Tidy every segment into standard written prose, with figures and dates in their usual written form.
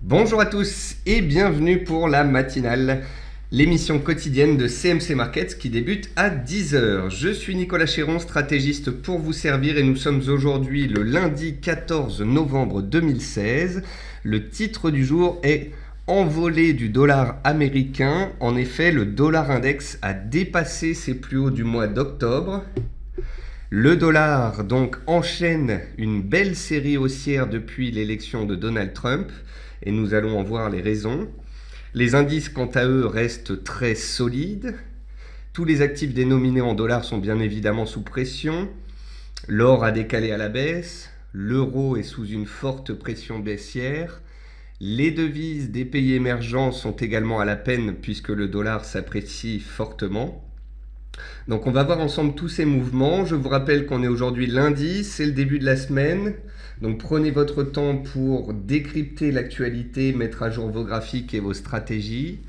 Bonjour à tous et bienvenue pour la matinale, l'émission quotidienne de CMC Markets qui débute à 10h. Je suis Nicolas Chéron, stratégiste pour vous servir et nous sommes aujourd'hui le lundi 14 novembre 2016. Le titre du jour est Envolée du dollar américain. En effet, le dollar index a dépassé ses plus hauts du mois d'octobre. Le dollar donc enchaîne une belle série haussière depuis l'élection de Donald Trump et nous allons en voir les raisons. Les indices quant à eux restent très solides. Tous les actifs dénominés en dollars sont bien évidemment sous pression. L'or a décalé à la baisse. L'euro est sous une forte pression baissière. Les devises des pays émergents sont également à la peine puisque le dollar s'apprécie fortement. Donc on va voir ensemble tous ces mouvements. Je vous rappelle qu'on est aujourd'hui lundi, c'est le début de la semaine. Donc prenez votre temps pour décrypter l'actualité, mettre à jour vos graphiques et vos stratégies.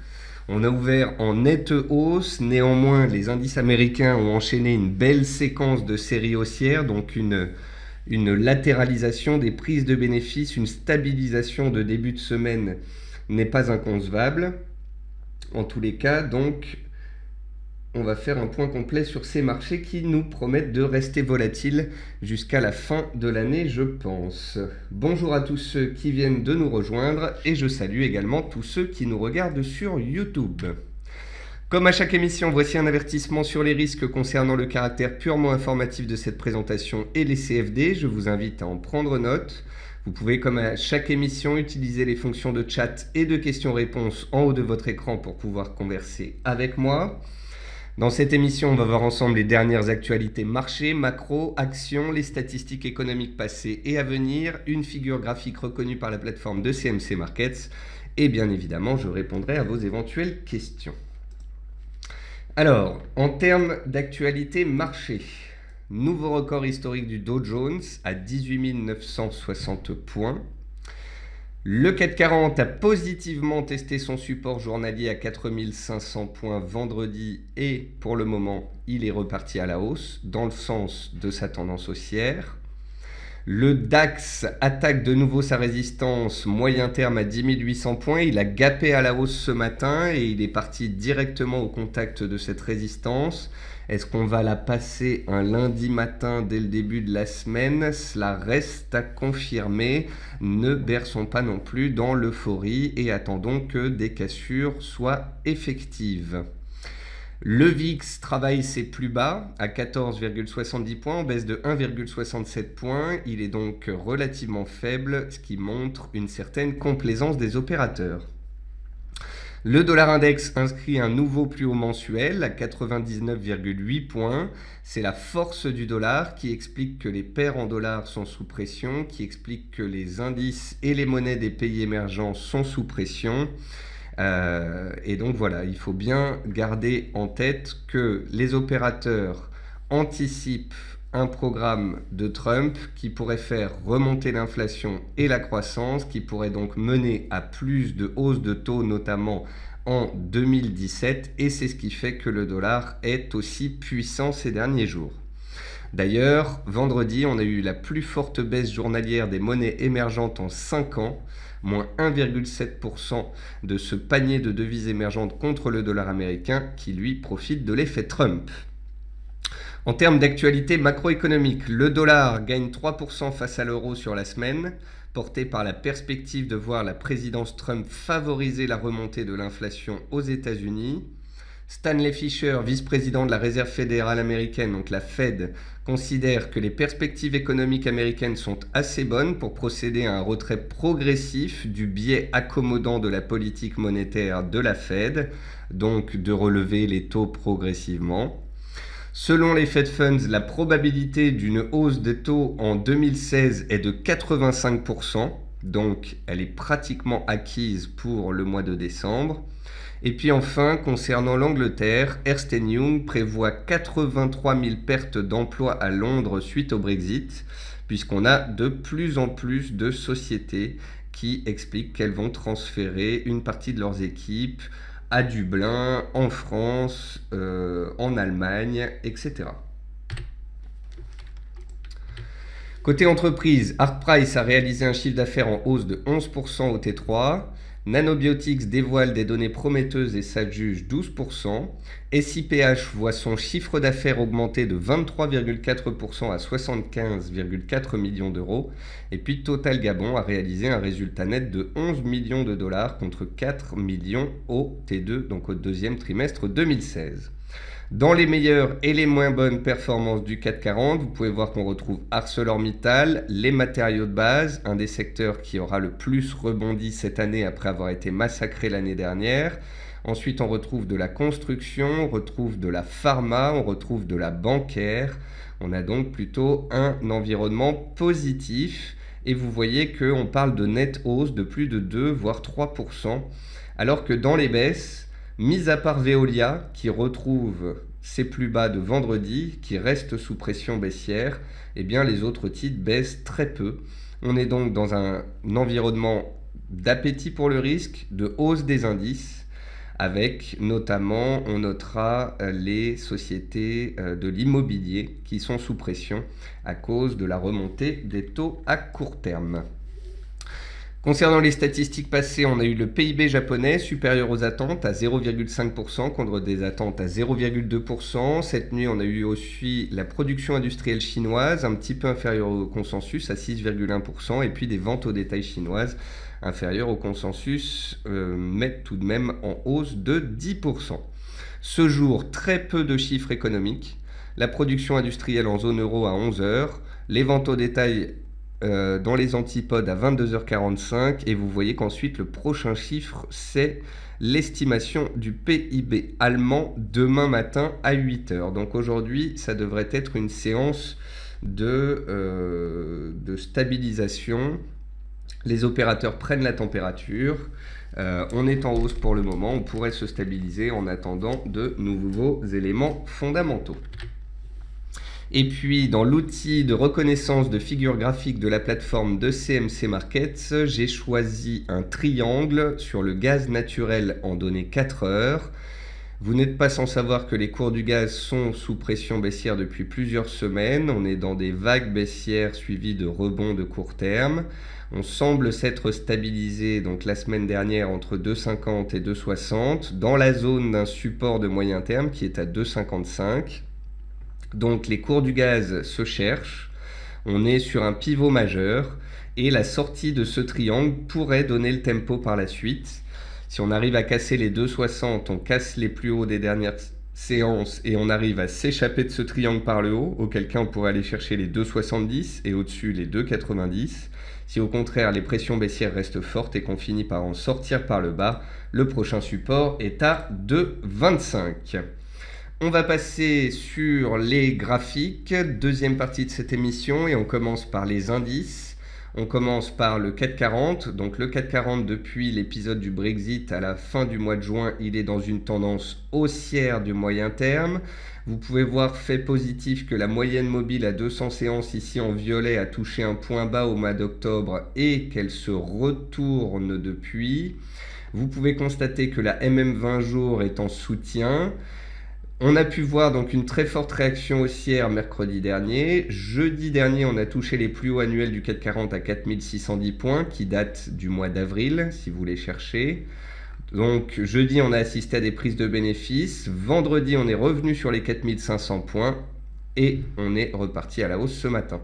On a ouvert en nette hausse, néanmoins les indices américains ont enchaîné une belle séquence de séries haussières, donc une latéralisation des prises de bénéfices, une stabilisation de début de semaine n'est pas inconcevable. En tous les cas, donc, on va faire un point complet sur ces marchés qui nous promettent de rester volatiles jusqu'à la fin de l'année, je pense. Bonjour à tous ceux qui viennent de nous rejoindre et je salue également tous ceux qui nous regardent sur YouTube. Comme à chaque émission, voici un avertissement sur les risques concernant le caractère purement informatif de cette présentation et les CFD. Je vous invite à en prendre note. Vous pouvez, comme à chaque émission, utiliser les fonctions de chat et de questions-réponses en haut de votre écran pour pouvoir converser avec moi. Dans cette émission, on va voir ensemble les dernières actualités marché, macro, actions, les statistiques économiques passées et à venir, une figure graphique reconnue par la plateforme de CMC Markets et bien évidemment, je répondrai à vos éventuelles questions. Alors, en termes d'actualité marché, nouveau record historique du Dow Jones à 18 960 points. Le CAC 40 a positivement testé son support journalier à 4500 points vendredi et pour le moment, il est reparti à la hausse dans le sens de sa tendance haussière. Le DAX attaque de nouveau sa résistance moyen terme à 10 800 points. Il a gapé à la hausse ce matin et il est parti directement au contact de cette résistance. Est-ce qu'on va la passer un lundi matin dès le début de la semaine? Cela reste à confirmer. Ne berçons pas non plus dans l'euphorie et attendons que des cassures soient effectives. Le VIX travaille ses plus bas à 14,70 points en baisse de 1,67 points. Il est donc relativement faible, ce qui montre une certaine complaisance des opérateurs. Le dollar index inscrit un nouveau plus haut mensuel à 99,8 points. C'est la force du dollar qui explique que les paires en dollars sont sous pression, qui explique que les indices et les monnaies des pays émergents sont sous pression. Et donc voilà, il faut bien garder en tête que les opérateurs anticipent un programme de Trump qui pourrait faire remonter l'inflation et la croissance, qui pourrait donc mener à plus de hausses de taux, notamment en 2017, et c'est ce qui fait que le dollar est aussi puissant ces derniers jours. D'ailleurs, vendredi, on a eu la plus forte baisse journalière des monnaies émergentes en 5 ans, moins 1,7% de ce panier de devises émergentes contre le dollar américain qui, lui, profite de l'effet Trump. En termes d'actualité macroéconomique, le dollar gagne 3% face à l'euro sur la semaine, porté par la perspective de voir la présidence Trump favoriser la remontée de l'inflation aux États-Unis. Stanley Fischer, vice-président de la Réserve fédérale américaine, donc la Fed, considère que les perspectives économiques américaines sont assez bonnes pour procéder à un retrait progressif du biais accommodant de la politique monétaire de la Fed, donc de relever les taux progressivement. Selon les Fed Funds, la probabilité d'une hausse des taux en 2016 est de 85%, donc elle est pratiquement acquise pour le mois de décembre. Et puis enfin, concernant l'Angleterre, Ernst & Young prévoit 83 000 pertes d'emplois à Londres suite au Brexit, puisqu'on a de plus en plus de sociétés qui expliquent qu'elles vont transférer une partie de leurs équipes à Dublin, en France, en Allemagne, etc. Côté entreprise, Artprice a réalisé un chiffre d'affaires en hausse de 11% au T3. Nanobiotics dévoile des données prometteuses et s'adjuge 12%. SIPH voit son chiffre d'affaires augmenter de 23,4% à 75,4 millions d'euros. Et puis Total Gabon a réalisé un résultat net de 11 millions de dollars contre 4 millions au T2, donc au deuxième trimestre 2016. Dans les meilleures et les moins bonnes performances du CAC 40, vous pouvez voir qu'on retrouve ArcelorMittal, les matériaux de base, un des secteurs qui aura le plus rebondi cette année après avoir été massacré l'année dernière. Ensuite, on retrouve de la construction, on retrouve de la pharma, on retrouve de la bancaire. On a donc plutôt un environnement positif. Et vous voyez qu'on parle de net hausse de plus de 2 voire 3%, alors que dans les baisses, mis à part Veolia, qui retrouve ses plus bas de vendredi, qui reste sous pression baissière, eh bien les autres titres baissent très peu. On est donc dans un environnement d'appétit pour le risque, de hausse des indices, avec notamment, on notera les sociétés de l'immobilier qui sont sous pression à cause de la remontée des taux à court terme. Concernant les statistiques passées, on a eu le PIB japonais supérieur aux attentes à 0,5% contre des attentes à 0,2%. Cette nuit, on a eu aussi la production industrielle chinoise un petit peu inférieure au consensus à 6,1% et puis des ventes au détail chinoises inférieures au consensus, mais tout de même en hausse de 10%. Ce jour, très peu de chiffres économiques. La production industrielle en zone euro à 11h, les ventes au détail dans les antipodes à 22h45 et vous voyez qu'ensuite le prochain chiffre c'est l'estimation du PIB allemand demain matin à 8h. Donc aujourd'hui ça devrait être une séance de stabilisation. Les opérateurs prennent la température. On est en hausse pour le moment, on pourrait se stabiliser en attendant de nouveaux éléments fondamentaux. Et puis dans l'outil de reconnaissance de figures graphiques de la plateforme de CMC Markets, j'ai choisi un triangle sur le gaz naturel en données 4 heures. Vous n'êtes pas sans savoir que les cours du gaz sont sous pression baissière depuis plusieurs semaines. On est dans des vagues baissières suivies de rebonds de court terme. On semble s'être stabilisé donc la semaine dernière entre 2,50 et 2,60 dans la zone d'un support de moyen terme qui est à 2,55. Donc les cours du gaz se cherchent, on est sur un pivot majeur et la sortie de ce triangle pourrait donner le tempo par la suite. Si on arrive à casser les 2,60, on casse les plus hauts des dernières séances et on arrive à s'échapper de ce triangle par le haut, auquel cas on pourrait aller chercher les 2,70 et au-dessus les 2,90. Si au contraire les pressions baissières restent fortes et qu'on finit par en sortir par le bas, le prochain support est à 2,25. On va passer sur les graphiques, deuxième partie de cette émission, et on commence par les indices. On commence par le CAC 40. Donc le CAC 40, depuis l'épisode du Brexit à la fin du mois de juin, il est dans une tendance haussière du moyen terme. Vous pouvez voir, fait positif, que la moyenne mobile à 200 séances ici en violet a touché un point bas au mois d'octobre et qu'elle se retourne depuis. Vous pouvez constater que la MM20 jours est en soutien. On a pu voir donc une très forte réaction haussière mercredi dernier. Jeudi dernier, on a touché les plus hauts annuels du CAC 40 à 4610 points, qui datent du mois d'avril, si vous les cherchez. Donc jeudi, on a assisté à des prises de bénéfices. Vendredi, on est revenu sur les 4500 points et on est reparti à la hausse ce matin.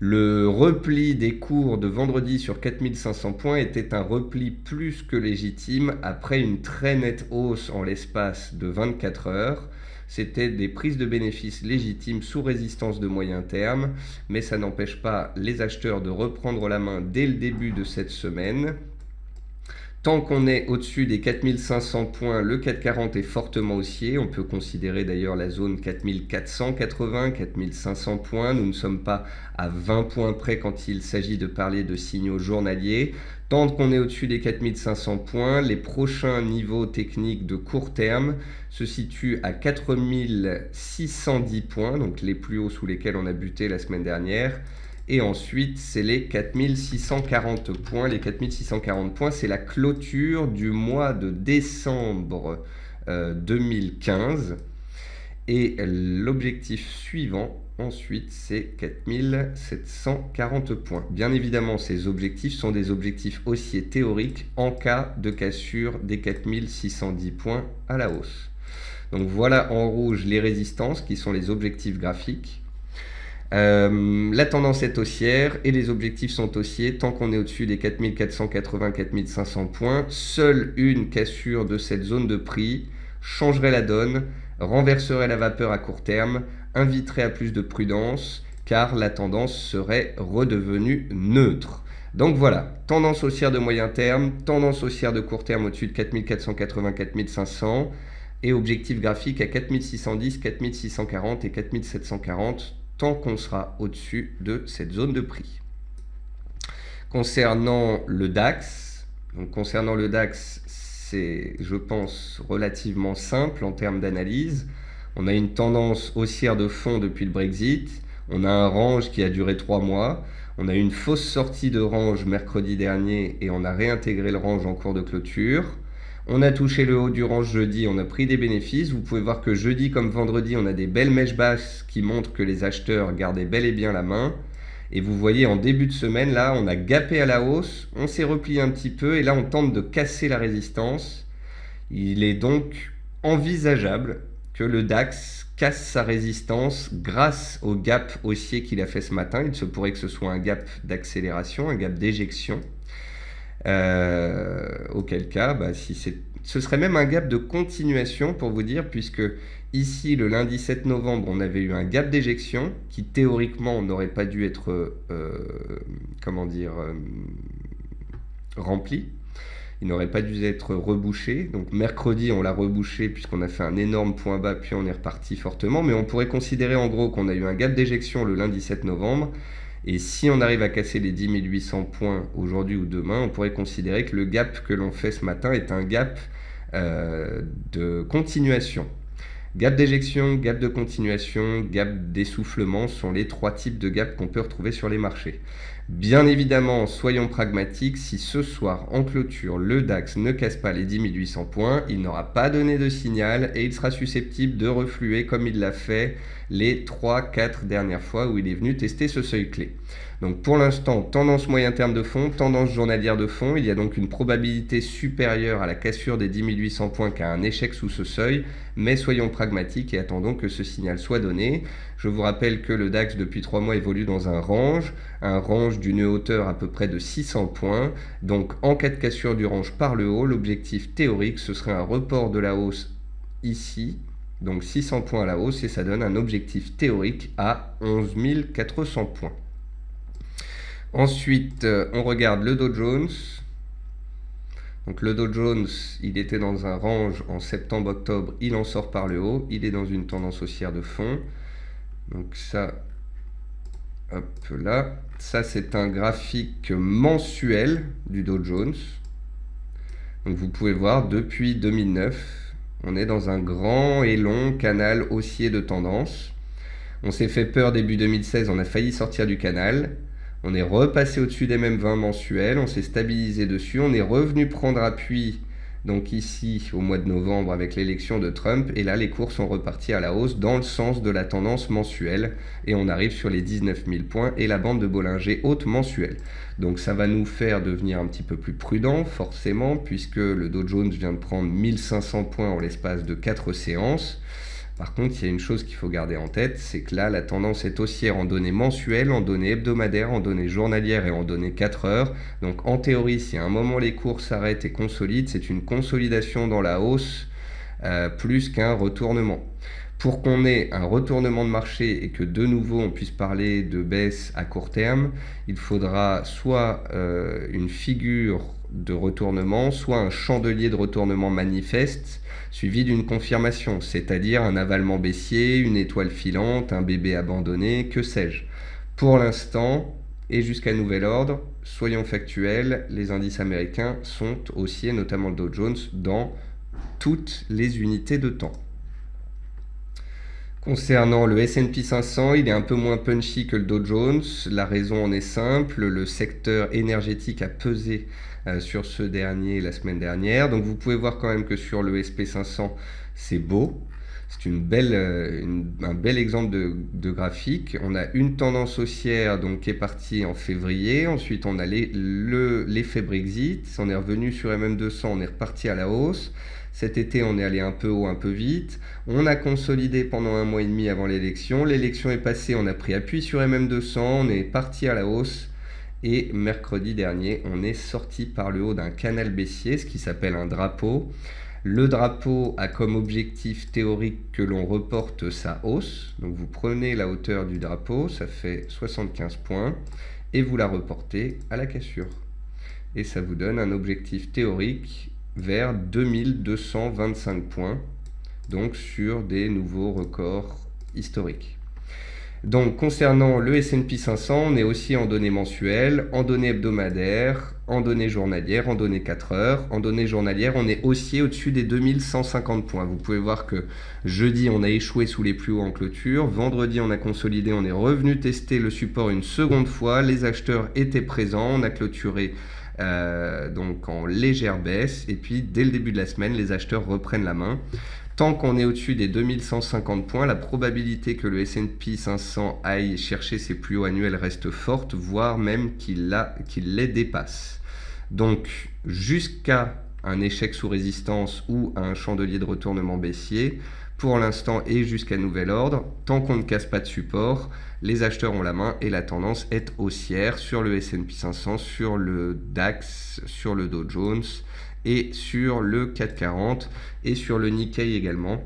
Le repli des cours de vendredi sur 4500 points était un repli plus que légitime après une très nette hausse en l'espace de 24 heures. C'était des prises de bénéfices légitimes sous résistance de moyen terme, mais ça n'empêche pas les acheteurs de reprendre la main dès le début de cette semaine. Tant qu'on est au-dessus des 4500 points, le CAC 40 est fortement haussier. On peut considérer d'ailleurs la zone 4480, 4500 points. Nous ne sommes pas à 20 points près quand il s'agit de parler de signaux journaliers. Tant qu'on est au-dessus des 4500 points, les prochains niveaux techniques de court terme se situent à 4610 points, donc les plus hauts sous lesquels on a buté la semaine dernière. Et ensuite, c'est les 4640 points. Les 4640 points, c'est la clôture du mois de décembre 2015. Et l'objectif suivant, Ensuite, c'est 4740 points. Bien évidemment, ces objectifs sont des objectifs haussiers théoriques en cas de cassure des 4610 points à la hausse. Donc voilà en rouge les résistances qui sont les objectifs graphiques. La tendance est haussière et les objectifs sont haussiers tant qu'on est au-dessus des 4480-4500 points. Seule une cassure de cette zone de prix changerait la donne, renverserait la vapeur à court terme, inviterait à plus de prudence car la tendance serait redevenue neutre. Donc voilà, tendance haussière de moyen terme, tendance haussière de court terme au-dessus de 4480-4500 et objectif graphique à 4610, 4640 et 4740 tant qu'on sera au-dessus de cette zone de prix. Concernant le DAX, c'est, je pense, relativement simple en termes d'analyse. On a une tendance haussière de fond depuis le Brexit. On a un range qui a duré 3 mois. On a eu une fausse sortie de range mercredi dernier et on a réintégré le range en cours de clôture. On a touché le haut du range jeudi, on a pris des bénéfices. Vous pouvez voir que jeudi comme vendredi, on a des belles mèches basses qui montrent que les acheteurs gardaient bel et bien la main. Et vous voyez en début de semaine, là, on a gapé à la hausse, on s'est replié un petit peu et là, on tente de casser la résistance. Il est donc envisageable que le DAX casse sa résistance grâce au gap haussier qu'il a fait ce matin. Il se pourrait que ce soit un gap d'accélération, un gap d'éjection. Auquel cas, ce serait même un gap de continuation pour vous dire, puisque ici, le lundi 7 novembre, on avait eu un gap d'éjection qui théoriquement n'aurait pas dû être rempli. Il n'aurait pas dû être rebouché. Donc mercredi, on l'a rebouché puisqu'on a fait un énorme point bas, puis on est reparti fortement. Mais on pourrait considérer en gros qu'on a eu un gap d'éjection le lundi 7 novembre. Et si on arrive à casser les 10 800 points aujourd'hui ou demain, on pourrait considérer que le gap que l'on fait ce matin est un gap de continuation. Gap d'éjection, gap de continuation, gap d'essoufflement sont les 3 types de gaps qu'on peut retrouver sur les marchés. Bien évidemment, soyons pragmatiques, si ce soir en clôture le DAX ne casse pas les 10 800 points, il n'aura pas donné de signal et il sera susceptible de refluer comme il l'a fait les 3-4 dernières fois où il est venu tester ce seuil clé. Donc pour l'instant, tendance moyen terme de fond, tendance journalière de fond, il y a donc une probabilité supérieure à la cassure des 10 800 points qu'à un échec sous ce seuil, mais soyons pragmatiques et attendons que ce signal soit donné. Je vous rappelle que le DAX depuis 3 mois évolue dans un range d'une hauteur à peu près de 600 points. Donc en cas de cassure du range par le haut, l'objectif théorique ce serait un report de la hausse ici, donc 600 points à la hausse et ça donne un objectif théorique à 11 400 points. Ensuite, on regarde le Dow Jones. Donc le Dow Jones, il était dans un range en septembre-octobre, il en sort par le haut, il est dans une tendance haussière de fond. Donc ça, hop là, ça c'est un graphique mensuel du Dow Jones. Donc vous pouvez voir, depuis 2009, on est dans un grand et long canal haussier de tendance. On s'est fait peur début 2016, on a failli sortir du canal. On est repassé au-dessus des mêmes 20 mensuels, on s'est stabilisé dessus, on est revenu prendre appui donc ici au mois de novembre avec l'élection de Trump et là les cours sont repartis à la hausse dans le sens de la tendance mensuelle et on arrive sur les 19 000 points et la bande de Bollinger haute mensuelle. Donc ça va nous faire devenir un petit peu plus prudent forcément puisque le Dow Jones vient de prendre 1500 points en l'espace de 4 séances. Par contre, il y a une chose qu'il faut garder en tête, c'est que là, la tendance est haussière en données mensuelles, en données hebdomadaires, en données journalières et en données 4 heures. Donc en théorie, si à un moment les cours s'arrêtent et consolident, c'est une consolidation dans la hausse plus qu'un retournement. Pour qu'on ait un retournement de marché et que de nouveau on puisse parler de baisse à court terme, il faudra soit une figure de retournement, soit un chandelier de retournement manifeste, suivi d'une confirmation, c'est-à-dire un avalement baissier, une étoile filante, un bébé abandonné, que sais-je. Pour l'instant, et jusqu'à nouvel ordre, soyons factuels, les indices américains sont haussiers, notamment le Dow Jones, dans toutes les unités de temps. Concernant le S&P 500, il est un peu moins punchy que le Dow Jones. La raison en est simple, le secteur énergétique a pesé sur ce dernier la semaine dernière. Donc vous pouvez voir quand même que sur le SP 500, c'est beau. C'est un bel exemple de graphique. On a une tendance haussière donc, qui est partie en février. Ensuite, on a l'effet Brexit. On est revenu sur MM200, on est reparti à la hausse. Cet été, on est allé un peu haut, un peu vite. On a consolidé pendant 1 mois et demi avant l'élection. L'élection est passée, on a pris appui sur MM200, on est parti à la hausse. Et mercredi dernier, on est sorti par le haut d'un canal baissier, ce qui s'appelle un drapeau. Le drapeau a comme objectif théorique que l'on reporte sa hausse. Donc vous prenez la hauteur du drapeau, ça fait 75 points, et vous la reportez à la cassure. Et ça vous donne un objectif théorique vers 2225 points, donc sur des nouveaux records historiques. Donc concernant le S&P 500, on est aussi en données mensuelles, en données hebdomadaires, en données journalières, en données 4 heures. En données journalières, on est haussier au-dessus des 2150 points. Vous pouvez voir que jeudi, on a échoué sous les plus hauts en clôture. Vendredi, on a consolidé, on est revenu tester le support une seconde fois. Les acheteurs étaient présents, on a clôturé donc en légère baisse. Et puis, dès le début de la semaine, les acheteurs reprennent la main. Tant qu'on est au-dessus des 2150 points, la probabilité que le S&P 500 aille chercher ses plus hauts annuels reste forte, voire même qu'il les dépasse. Donc, jusqu'à un échec sous résistance ou à un chandelier de retournement baissier, pour l'instant et jusqu'à nouvel ordre, tant qu'on ne casse pas de support, les acheteurs ont la main et la tendance est haussière sur le S&P 500, sur le DAX, sur le Dow Jones, et sur le 440 et sur le Nikkei également.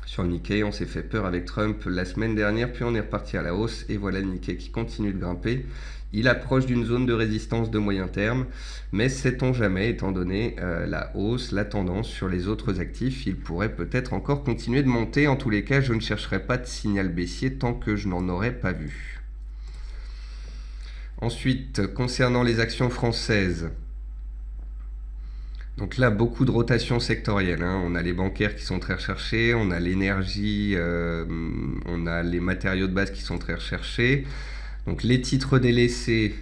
Sur le Nikkei, on s'est fait peur avec Trump la semaine dernière, puis on est reparti à la hausse, et voilà le Nikkei qui continue de grimper. Il approche d'une zone de résistance de moyen terme, mais sait-on jamais, étant donné la hausse, la tendance sur les autres actifs, il pourrait peut-être encore continuer de monter. En tous les cas, je ne chercherai pas de signal baissier tant que je n'en aurai pas vu. Ensuite, concernant les actions françaises, donc là, beaucoup de rotation sectorielle. On a les bancaires qui sont très recherchés, on a l'énergie, on a les matériaux de base qui sont très recherchés. Donc les titres délaissés,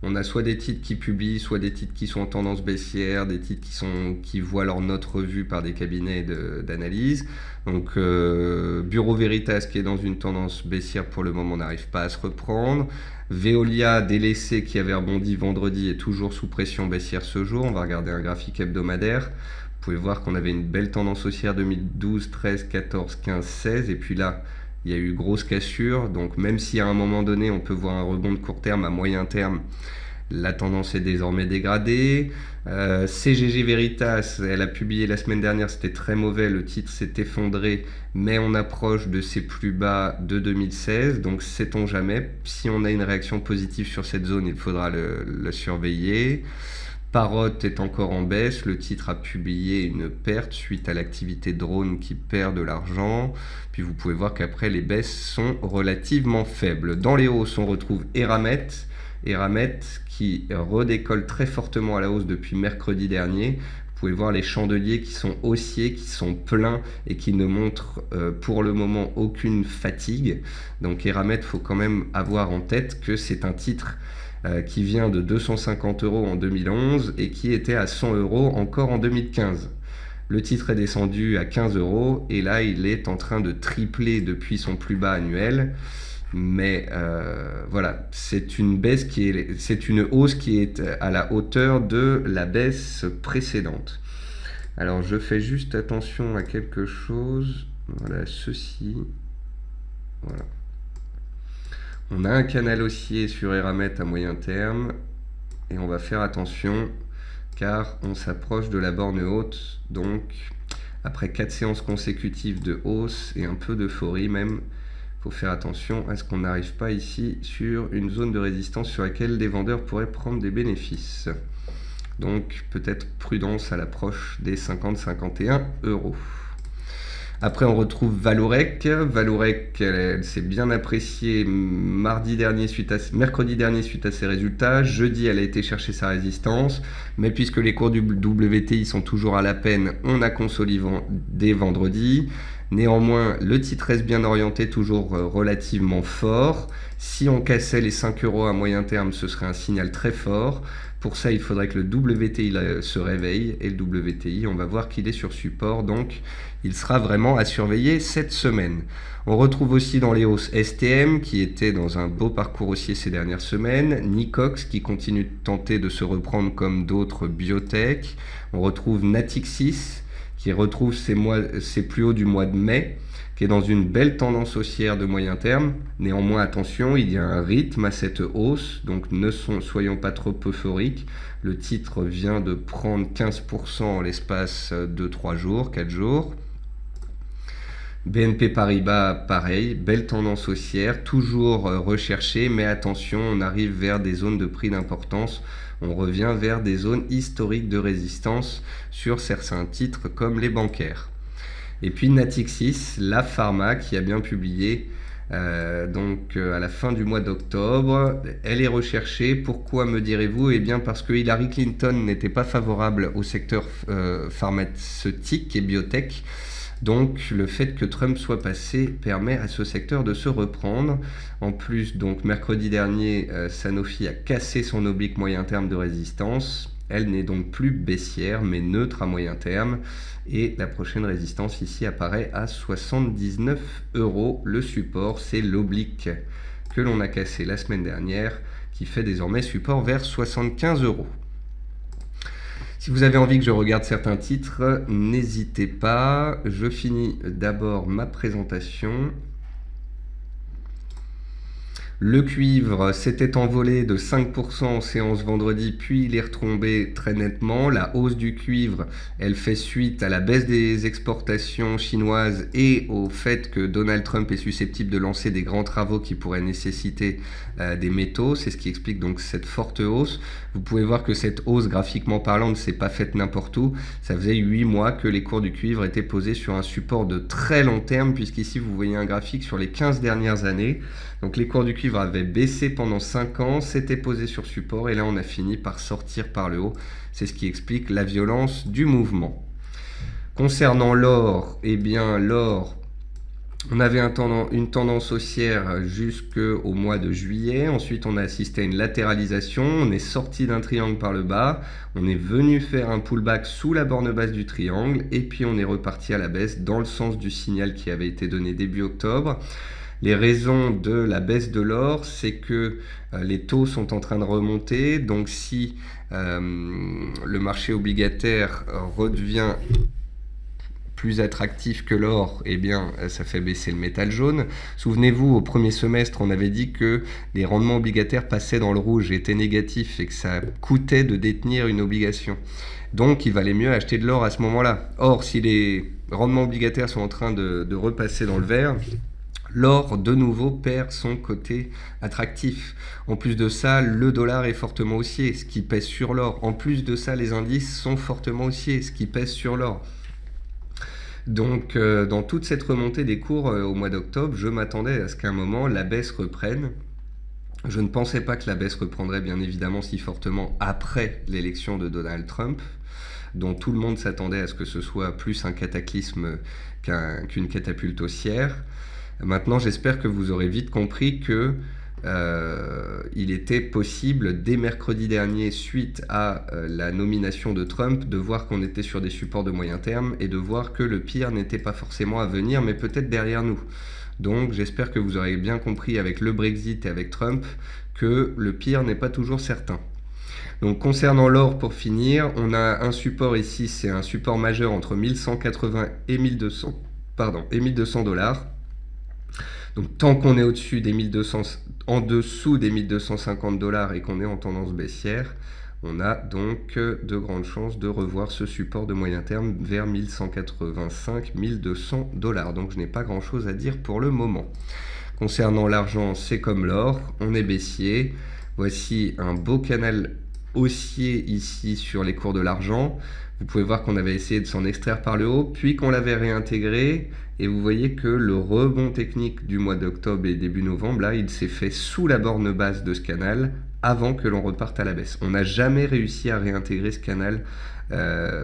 on a soit des titres qui publient, soit des titres qui sont en tendance baissière, des titres qui voient leur note revue par des cabinets d'analyse. Donc Bureau Veritas qui est dans une tendance baissière pour le moment n'arrive pas à se reprendre. Veolia délaissé qui avait rebondi vendredi est toujours sous pression baissière ce jour. On va regarder un graphique hebdomadaire. Vous pouvez voir qu'on avait une belle tendance haussière 2012, 13, 14, 15, 16 et puis là il y a eu grosse cassure. Donc même si à un moment donné on peut voir un rebond de court terme, à moyen terme la tendance est désormais dégradée. CGG Veritas, elle a publié la semaine dernière, c'était très mauvais, le titre s'est effondré, mais on approche de ses plus bas de 2016, donc sait-on jamais. Si on a une réaction positive sur cette zone, il faudra le surveiller. Parrot est encore en baisse, le titre a publié une perte suite à l'activité drone qui perd de l'argent. Puis vous pouvez voir qu'après les baisses sont relativement faibles. Dans les hausses, on retrouve Eramet qui redécolle très fortement à la hausse depuis mercredi dernier. Vous pouvez voir les chandeliers qui sont haussiers, qui sont pleins et qui ne montrent pour le moment aucune fatigue. Donc Eramet, il faut quand même avoir en tête que c'est un titre qui vient de 250 € en 2011 et qui était à 100 € encore en 2015. Le titre est descendu à 15 € et là il est en train de tripler depuis son plus bas annuel. Mais voilà, c'est une hausse qui est à la hauteur de la baisse précédente. Alors je fais juste attention à quelque chose. Voilà, ceci. Voilà. On a un canal haussier sur Eramet à moyen terme et on va faire attention car on s'approche de la borne haute. Donc après 4 séances consécutives de hausse et un peu d'euphorie même, il faut faire attention à ce qu'on n'arrive pas ici sur une zone de résistance sur laquelle des vendeurs pourraient prendre des bénéfices. Donc peut-être prudence à l'approche des 50-51 €. Après on retrouve Valorec. Valorec, elle s'est bien appréciée mercredi dernier suite à ses résultats. Jeudi elle a été chercher sa résistance. Mais puisque les cours du WTI sont toujours à la peine, on a consolidé vendredi. Néanmoins, le titre reste bien orienté, toujours relativement fort. Si on cassait les 5 € à moyen terme, ce serait un signal très fort. Pour ça, il faudrait que le WTI se réveille, et le WTI, on va voir qu'il est sur support, donc il sera vraiment à surveiller cette semaine. On retrouve aussi dans les hausses STM, qui était dans un beau parcours haussier ces dernières semaines, Nicox, qui continue de tenter de se reprendre comme d'autres biotech. On retrouve Natixis, qui retrouve ses plus hauts du mois de mai, qui est dans une belle tendance haussière de moyen terme. Néanmoins, attention, il y a un rythme à cette hausse, donc soyons pas trop euphoriques. Le titre vient de prendre 15% en l'espace de 3 jours, 4 jours. BNP Paribas, pareil, belle tendance haussière, toujours recherchée, mais attention, on arrive vers des zones de prix d'importance. On revient vers des zones historiques de résistance sur certains titres comme les bancaires. Et puis Natixis, la pharma, qui a bien publié à la fin du mois d'octobre. Elle est recherchée. Pourquoi, me direz-vous? Eh bien parce que Hillary Clinton n'était pas favorable au secteur pharmaceutique et biotech. Donc le fait que Trump soit passé permet à ce secteur de se reprendre. En plus, donc mercredi dernier, Sanofi a cassé son oblique moyen terme de résistance. Elle n'est donc plus baissière, mais neutre à moyen terme. Et la prochaine résistance ici apparaît à 79 €. Le support, c'est l'oblique que l'on a cassé la semaine dernière, qui fait désormais support vers 75 €. Si vous avez envie que je regarde certains titres, n'hésitez pas. Je finis d'abord ma présentation. Le cuivre s'était envolé de 5% en séance vendredi, puis il est retombé très nettement. La hausse du cuivre, elle fait suite à la baisse des exportations chinoises et au fait que Donald Trump est susceptible de lancer des grands travaux qui pourraient nécessiter des métaux. C'est ce qui explique donc cette forte hausse. Vous pouvez voir que cette hausse, graphiquement parlant, ne s'est pas faite n'importe où. Ça faisait 8 mois que les cours du cuivre étaient posés sur un support de très long terme, puisqu'ici vous voyez un graphique sur les 15 dernières années. Donc les cours du cuivre avaient baissé pendant 5 ans, s'étaient posés sur support et là on a fini par sortir par le haut. C'est ce qui explique la violence du mouvement. Concernant l'or, eh bien l'or, on avait une tendance haussière jusqu'au mois de juillet. Ensuite, on a assisté à une latéralisation. On est sorti d'un triangle par le bas. On est venu faire un pullback sous la borne basse du triangle. Et puis, on est reparti à la baisse dans le sens du signal qui avait été donné début octobre. Les raisons de la baisse de l'or, c'est que les taux sont en train de remonter. Donc, si le marché obligataire redevient plus attractif que l'or, eh bien, ça fait baisser le métal jaune. Souvenez-vous, au premier semestre, on avait dit que les rendements obligataires passaient dans le rouge, étaient négatifs et que ça coûtait de détenir une obligation. Donc, il valait mieux acheter de l'or à ce moment-là. Or, si les rendements obligataires sont en train de repasser dans le vert, l'or, de nouveau, perd son côté attractif. En plus de ça, le dollar est fortement haussier, ce qui pèse sur l'or. En plus de ça, les indices sont fortement haussiers, ce qui pèse sur l'or. Donc, dans toute cette remontée des cours au mois d'octobre, je m'attendais à ce qu'à un moment, la baisse reprenne. Je ne pensais pas que la baisse reprendrait, bien évidemment, si fortement après l'élection de Donald Trump, dont tout le monde s'attendait à ce que ce soit plus un cataclysme qu'une catapulte haussière. Maintenant, j'espère que vous aurez vite compris que il était possible, dès mercredi dernier, suite à la nomination de Trump, de voir qu'on était sur des supports de moyen terme et de voir que le pire n'était pas forcément à venir, mais peut-être derrière nous. Donc j'espère que vous aurez bien compris avec le Brexit et avec Trump que le pire n'est pas toujours certain. Donc concernant l'or, pour finir, on a un support ici, c'est un support majeur entre 1180 et 1200 $. Donc tant qu'on est au-dessus des 1200, en dessous des 1250 $ et qu'on est en tendance baissière, on a donc de grandes chances de revoir ce support de moyen terme vers 1185, 1200 $. Donc je n'ai pas grand-chose à dire pour le moment. Concernant l'argent, c'est comme l'or, on est baissier. Voici un beau canal haussier ici sur les cours de l'argent. Vous pouvez voir qu'on avait essayé de s'en extraire par le haut, puis qu'on l'avait réintégré. Et vous voyez que le rebond technique du mois d'octobre et début novembre, là, il s'est fait sous la borne basse de ce canal avant que l'on reparte à la baisse. On n'a jamais réussi à réintégrer ce canal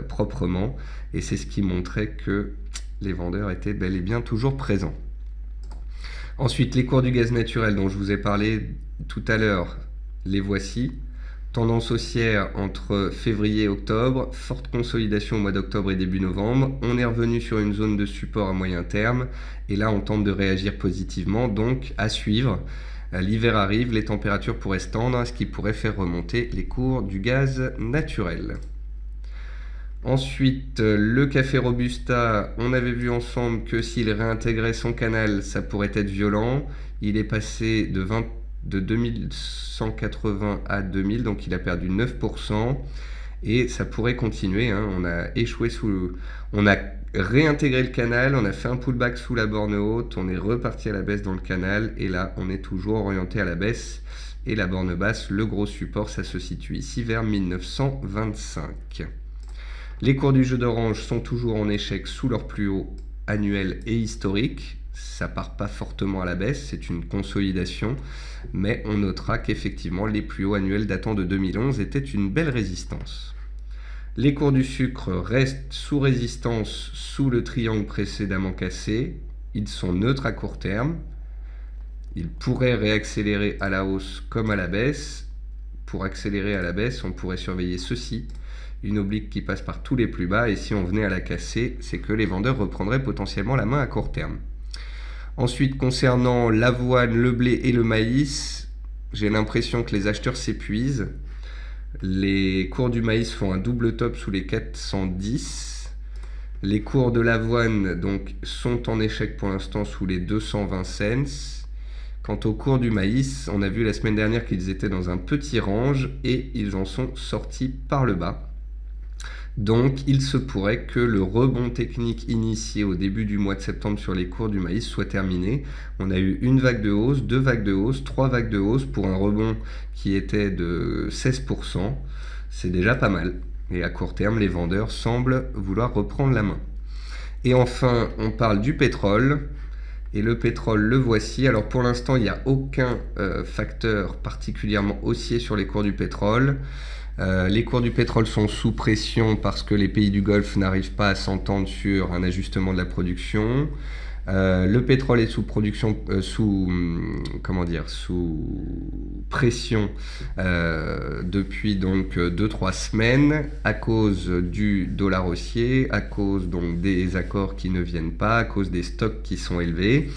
proprement. Et c'est ce qui montrait que les vendeurs étaient bel et bien toujours présents. Ensuite, les cours du gaz naturel dont je vous ai parlé tout à l'heure, les voici. Tendance haussière entre février et octobre, forte consolidation au mois d'octobre et début novembre. On est revenu sur une zone de support à moyen terme et là on tente de réagir positivement, donc à suivre. L'hiver arrive, les températures pourraient se tendre, ce qui pourrait faire remonter les cours du gaz naturel. Ensuite, le café Robusta, on avait vu ensemble que s'il réintégrait son canal, ça pourrait être violent. Il est passé de 2180 à 2000, donc il a perdu 9%. Et ça pourrait continuer, hein. On a réintégré le canal, on a fait un pullback sous la borne haute, on est reparti à la baisse dans le canal, et là on est toujours orienté à la baisse. Et la borne basse, le gros support, ça se situe ici vers 1925. Les cours du jeu d'orange sont toujours en échec sous leur plus haut annuel et historique. Ça part pas fortement à la baisse, c'est une consolidation, mais on notera qu'effectivement les plus hauts annuels datant de 2011 étaient une belle résistance. Les cours du sucre restent sous résistance sous le triangle précédemment cassé. Ils sont neutres à court terme. Ils pourraient réaccélérer à la hausse comme à la baisse. Pour accélérer à la baisse, on pourrait surveiller ceci. Une oblique qui passe par tous les plus bas, et si on venait à la casser, c'est que les vendeurs reprendraient potentiellement la main à court terme. Ensuite, concernant l'avoine, le blé et le maïs, j'ai l'impression que les acheteurs s'épuisent. Les cours du maïs font un double top sous les 410. Les cours de l'avoine donc sont en échec pour l'instant sous les 220 cents. Quant aux cours du maïs, on a vu la semaine dernière qu'ils étaient dans un petit range et ils en sont sortis par le bas. Donc il se pourrait que le rebond technique initié au début du mois de septembre sur les cours du maïs soit terminé. On a eu une vague de hausse, 2 vagues de hausse, 3 vagues de hausse pour un rebond qui était de 16%. C'est déjà pas mal. Et à court terme, les vendeurs semblent vouloir reprendre la main. Et enfin, on parle du pétrole. Et le pétrole, le voici. Alors pour l'instant, il n'y a aucun facteur particulièrement haussier sur les cours du pétrole. Les cours du pétrole sont sous pression parce que les pays du Golfe n'arrivent pas à s'entendre sur un ajustement de la production. Le pétrole est sous pression depuis donc 2-3 semaines à cause du dollar haussier, à cause donc des accords qui ne viennent pas, à cause des stocks qui sont élevés.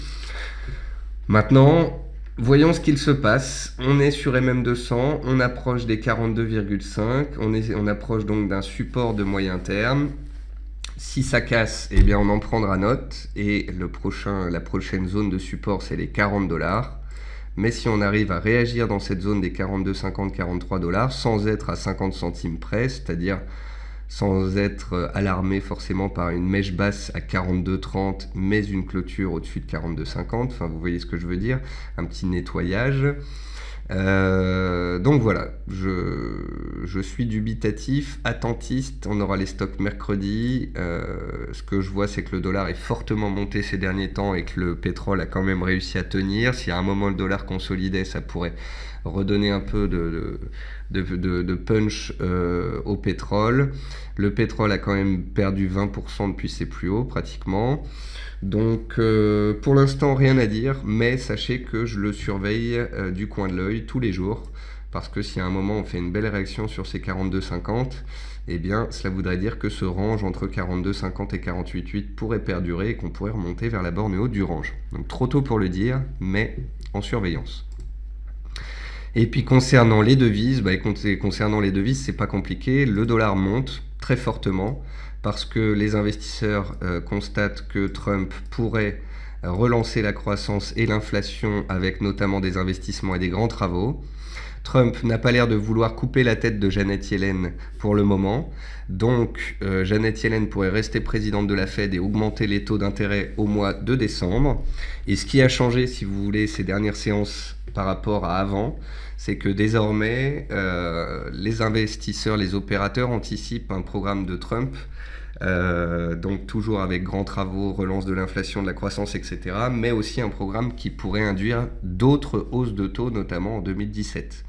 Maintenant, voyons ce qu'il se passe. On est sur MM200, on approche des 42,5, on approche donc d'un support de moyen terme. Si ça casse, eh bien on en prendra note et la prochaine zone de support c'est les $40. Mais si on arrive à réagir dans cette zone des 42,50, $43 sans être à 50 centimes près, c'est-à-dire sans être alarmé forcément par une mèche basse à 42,30 mais une clôture au-dessus de 42,50, enfin vous voyez ce que je veux dire, un petit nettoyage. Donc voilà, je suis dubitatif, attentiste, on aura les stocks mercredi. Ce que je vois c'est que le dollar est fortement monté ces derniers temps et que le pétrole a quand même réussi à tenir. Si à un moment le dollar consolidait, ça pourrait redonner un peu de punch au pétrole. Le pétrole a quand même perdu 20% depuis ses plus hauts pratiquement. Donc pour l'instant rien à dire, mais sachez que je le surveille du coin de l'œil tous les jours, parce que si à un moment on fait une belle réaction sur ces 42,50, eh bien cela voudrait dire que ce range entre 42,50 et 48,8 pourrait perdurer et qu'on pourrait remonter vers la borne haute du range. Donc trop tôt pour le dire, mais en surveillance. Et puis concernant les devises, c'est pas compliqué, le dollar monte très fortement parce que les investisseurs constatent que Trump pourrait relancer la croissance et l'inflation avec notamment des investissements et des grands travaux. Trump n'a pas l'air de vouloir couper la tête de Janet Yellen pour le moment, donc Janet Yellen pourrait rester présidente de la Fed et augmenter les taux d'intérêt au mois de décembre. Et ce qui a changé, si vous voulez, ces dernières séances par rapport à avant, c'est que désormais, les investisseurs, les opérateurs anticipent un programme de Trump, donc toujours avec grands travaux, relance de l'inflation, de la croissance, etc., mais aussi un programme qui pourrait induire d'autres hausses de taux, notamment en 2017.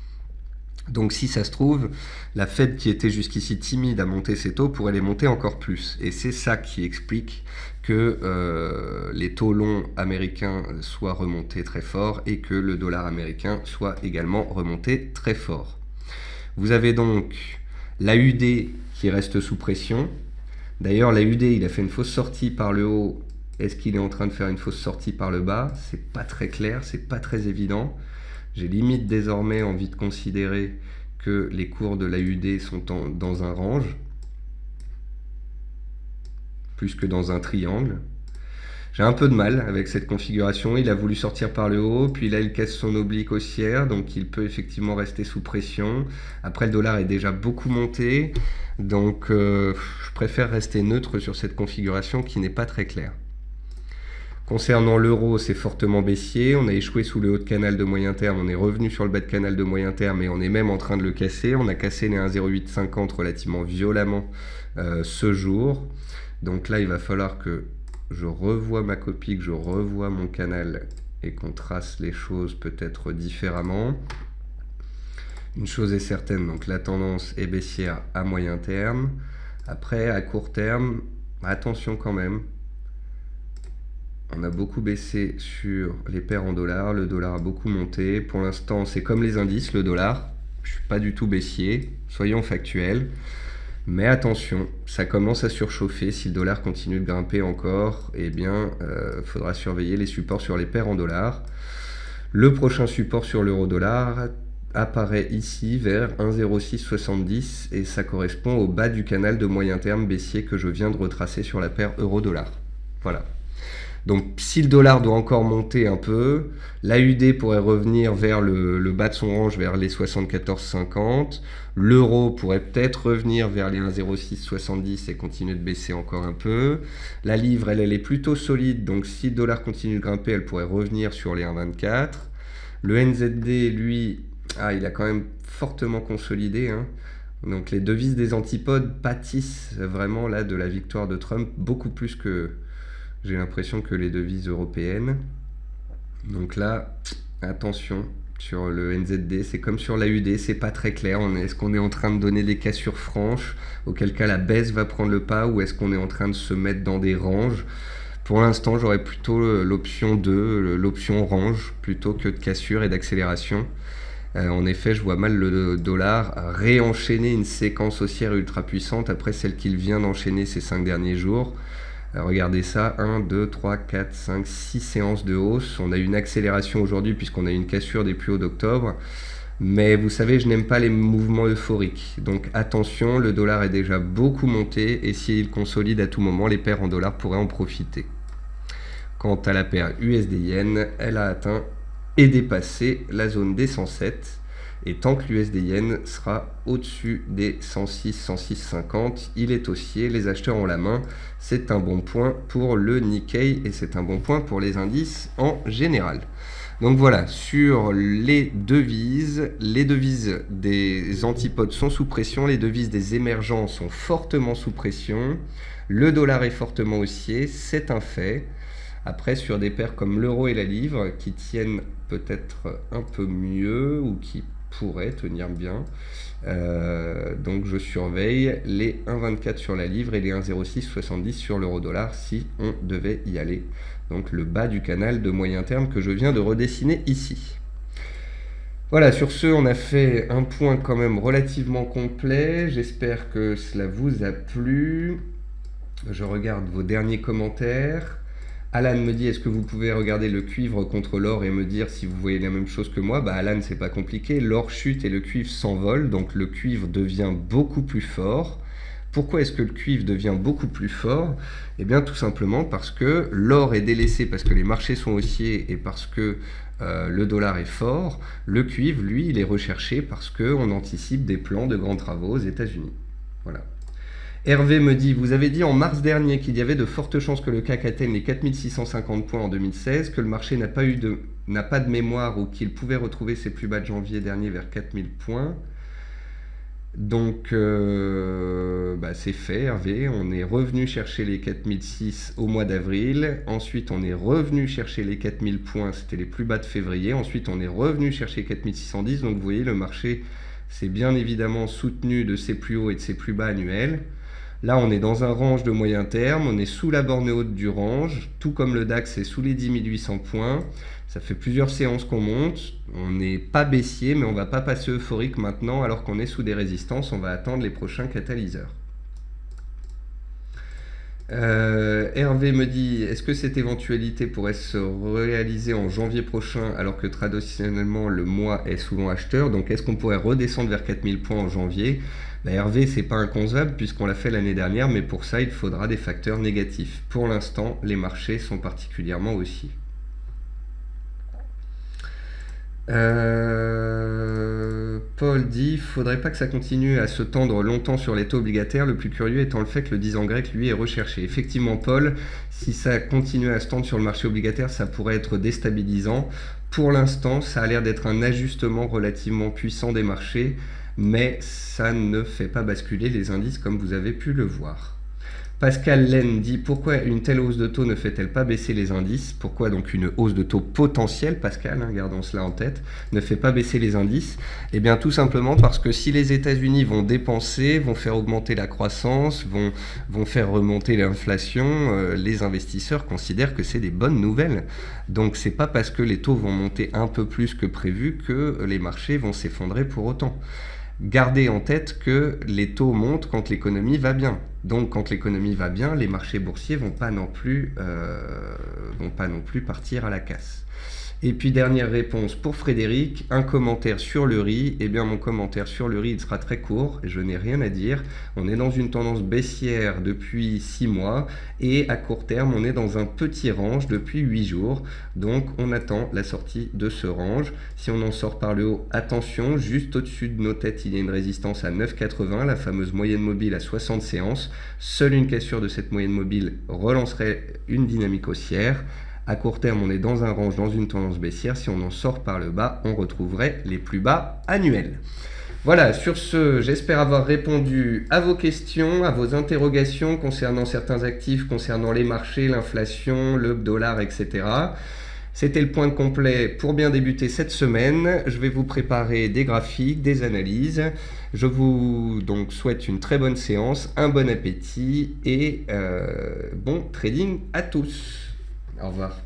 Donc si ça se trouve, la Fed qui était jusqu'ici timide à monter ses taux pourrait les monter encore plus. Et c'est ça qui explique que les taux longs américains soient remontés très fort et que le dollar américain soit également remonté très fort. Vous avez donc l'AUD qui reste sous pression. D'ailleurs, l'AUD, il a fait une fausse sortie par le haut. Est-ce qu'il est en train de faire une fausse sortie par le bas? C'est pas très clair, c'est pas très évident. J'ai limite désormais envie de considérer que les cours de l'AUD sont dans un range, plus que dans un triangle. J'ai un peu de mal avec cette configuration. Il a voulu sortir par le haut, puis là il casse son oblique haussière, donc il peut effectivement rester sous pression. Après, le dollar est déjà beaucoup monté, donc je préfère rester neutre sur cette configuration qui n'est pas très claire. Concernant l'euro, c'est fortement baissier. On a échoué sous le haut de canal de moyen terme. On est revenu sur le bas de canal de moyen terme et on est même en train de le casser. On a cassé les 1,0850 relativement violemment ce jour. Donc là, il va falloir que je revoie ma copie, que je revoie mon canal et qu'on trace les choses peut-être différemment. Une chose est certaine, donc la tendance est baissière à moyen terme. Après, à court terme, attention quand même. On a beaucoup baissé sur les paires en dollars, le dollar a beaucoup monté. Pour l'instant, c'est comme les indices, le dollar. Je ne suis pas du tout baissier, soyons factuels. Mais attention, ça commence à surchauffer. Si le dollar continue de grimper encore, eh bien, faudra surveiller les supports sur les paires en dollars. Le prochain support sur l'euro-dollar apparaît ici vers 1,0670 et ça correspond au bas du canal de moyen terme baissier que je viens de retracer sur la paire euro-dollar. Voilà. Donc si le dollar doit encore monter un peu, l'AUD pourrait revenir vers le bas de son range, vers les 74,50. L'euro pourrait peut-être revenir vers les 1,0670 et continuer de baisser encore un peu. La livre, elle est plutôt solide, donc si le dollar continue de grimper, elle pourrait revenir sur les 1,24. Le NZD, lui, il a quand même fortement consolidé, hein. Donc les devises des antipodes pâtissent vraiment là de la victoire de Trump, beaucoup plus que... J'ai l'impression que les devises européennes. Donc là, attention sur le NZD, c'est comme sur l'AUD, c'est pas très clair. Est-ce qu'on est en train de donner des cassures franches, auquel cas la baisse va prendre le pas, ou est-ce qu'on est en train de se mettre dans des ranges? Pour l'instant, j'aurais plutôt l'option 2, l'option range, plutôt que de cassure et d'accélération. En effet, je vois mal le dollar réenchaîner une séquence haussière ultra puissante après celle qu'il vient d'enchaîner ces 5 derniers jours. Regardez ça, 1, 2, 3, 4, 5, 6 séances de hausse. On a eu une accélération aujourd'hui puisqu'on a eu une cassure des plus hauts d'octobre. Mais vous savez, je n'aime pas les mouvements euphoriques. Donc attention, le dollar est déjà beaucoup monté et s'il consolide à tout moment, les paires en dollars pourraient en profiter. Quant à la paire USD-Yen, elle a atteint et dépassé la zone des 107. Et tant que l'USD-Yen sera au-dessus des 106, 106,50, il est haussier, les acheteurs ont la main. C'est un bon point pour le Nikkei et c'est un bon point pour les indices en général. Donc voilà, sur les devises des antipodes sont sous pression, les devises des émergents sont fortement sous pression, le dollar est fortement haussier, c'est un fait. Après, sur des paires comme l'euro et la livre, qui tiennent peut-être un peu mieux ou qui pourrait tenir bien. Donc je surveille les 1,24 sur la livre et les 1,0670 sur l'euro-dollar si on devait y aller. Donc le bas du canal de moyen terme que je viens de redessiner ici. Voilà, sur ce, on a fait un point quand même relativement complet. J'espère que cela vous a plu. Je regarde vos derniers commentaires. Alan me dit, est-ce que vous pouvez regarder le cuivre contre l'or et me dire si vous voyez la même chose que moi? Alan, c'est pas compliqué. L'or chute et le cuivre s'envole, donc le cuivre devient beaucoup plus fort. Pourquoi est-ce que le cuivre devient beaucoup plus fort? Eh bien, tout simplement parce que l'or est délaissé, parce que les marchés sont haussiers et parce que le dollar est fort. Le cuivre, lui, il est recherché parce qu'on anticipe des plans de grands travaux aux États-Unis. Voilà. Hervé me dit, vous avez dit en mars dernier qu'il y avait de fortes chances que le CAC atteigne les 4650 points en 2016, que le marché n'a pas de mémoire ou qu'il pouvait retrouver ses plus bas de janvier dernier vers 4000 points. Donc c'est fait Hervé, on est revenu chercher les 4006 au mois d'avril, ensuite on est revenu chercher les 4000 points, c'était les plus bas de février, ensuite on est revenu chercher 4610, donc vous voyez le marché s'est bien évidemment soutenu de ses plus hauts et de ses plus bas annuels. Là, on est dans un range de moyen terme, on est sous la borne haute du range, tout comme le DAX est sous les 10 800 points. Ça fait plusieurs séances qu'on monte, on n'est pas baissier, mais on ne va pas passer euphorique maintenant alors qu'on est sous des résistances, on va attendre les prochains catalyseurs. Hervé me dit, est-ce que cette éventualité pourrait se réaliser en janvier prochain alors que traditionnellement le mois est souvent acheteur? Donc est-ce qu'on pourrait redescendre vers 4000 points en janvier? Hervé, c'est pas inconcevable puisqu'on l'a fait l'année dernière, mais pour ça il faudra des facteurs négatifs. Pour l'instant, les marchés sont particulièrement haussiers. Paul dit, faudrait pas que ça continue à se tendre longtemps sur les taux obligataires, le plus curieux étant le fait que le 10 ans grec lui est recherché. Effectivement Paul, si ça continue à se tendre sur le marché obligataire, ça pourrait être déstabilisant. Pour l'instant, ça a l'air d'être un ajustement relativement puissant des marchés, mais ça ne fait pas basculer les indices comme vous avez pu le voir. Pascal Laine dit, pourquoi une telle hausse de taux ne fait-elle pas baisser les indices? Pourquoi donc une hausse de taux potentielle, Pascal, gardons cela en tête, ne fait pas baisser les indices? Eh bien tout simplement parce que si les États-Unis vont dépenser, vont faire augmenter la croissance, vont faire remonter l'inflation, les investisseurs considèrent que c'est des bonnes nouvelles. Donc c'est pas parce que les taux vont monter un peu plus que prévu que les marchés vont s'effondrer pour autant. Gardez en tête que les taux montent quand l'économie va bien. Donc quand l'économie va bien, les marchés boursiers vont pas non plus partir à la casse. Et puis dernière réponse pour Frédéric, un commentaire sur le riz. Eh bien mon commentaire sur le riz il sera très court, je n'ai rien à dire. On est dans une tendance baissière depuis 6 mois et à court terme on est dans un petit range depuis 8 jours. Donc on attend la sortie de ce range. Si on en sort par le haut, attention, juste au-dessus de nos têtes il y a une résistance à 9,80, la fameuse moyenne mobile à 60 séances. Seule une cassure de cette moyenne mobile relancerait une dynamique haussière. À court terme, on est dans un range, dans une tendance baissière. Si on en sort par le bas, on retrouverait les plus bas annuels. Voilà, sur ce, j'espère avoir répondu à vos questions, à vos interrogations concernant certains actifs, concernant les marchés, l'inflation, le dollar, etc. C'était le point complet pour bien débuter cette semaine. Je vais vous préparer des graphiques, des analyses. Je vous donc souhaite une très bonne séance, un bon appétit et bon trading à tous. Au revoir.